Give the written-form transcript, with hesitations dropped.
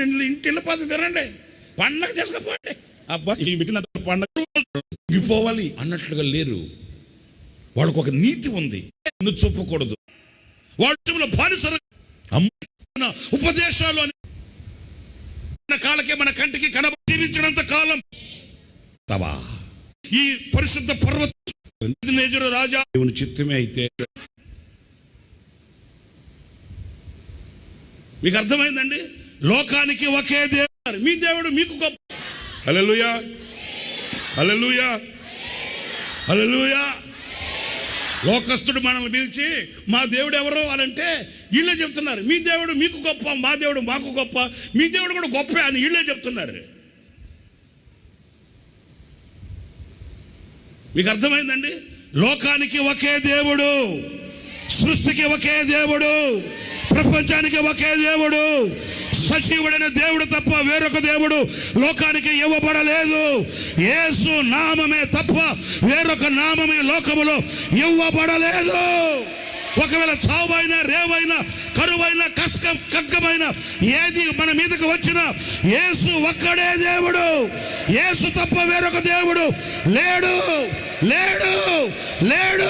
ఇంటిలో పాత తినండి, పండగ చేసుకోపోండి. అబ్బా ఈ పెట్టిన పండగ పోవాలి అన్నట్లుగా లేరు. వాళ్ళకు ఒక నీతి ఉంది, చూపకూడదు. వాళ్ళ బానిసలు ఉపదేశాలు అని కాళ్ళకి మన కంటికి కనబ జీవించినంత కాలం ఈ పరిశుద్ధ పర్వత రాజా దేవుని చిత్తమే అయితే మీకు అర్థమైందండి. లోకానికి ఒకే దేవుడు, మీ దేవుడు మీకు గొప్ప. హల్లెలూయా, హల్లెలూయా, హల్లెలూయా. లోకస్తుడు మనల్ని పిలిచి మా దేవుడు ఎవరు అని అంటే వీళ్ళే చెప్తున్నారు మీ దేవుడు మీకు గొప్ప, మా దేవుడు మాకు గొప్ప, మీ దేవుడు కూడా గొప్ప అని వీళ్ళే చెప్తున్నారు. మీకు అర్థమైందండి. లోకానికి ఒకే దేవుడు, సృష్టికి ఒకే దేవుడు, ప్రపంచానికి ఒకే దేవుడు, సజీవుడైన దేవుడు తప్ప వేరొక దేవుడు లోకానికి ఇవ్వబడలేదు. యేసు నామమే తప్ప వేరొక నామమే లోకములో ఇవ్వబడలేదు. ఒకవేళ చావైనా, రేవైనా, కరువైనా, ఖడ్గమైన ఏది మన మీదకి వచ్చినా యేసు ఒక్కడే దేవుడు. యేసు తప్ప వేరొక దేవుడు లేడు, లేడు, లేడు.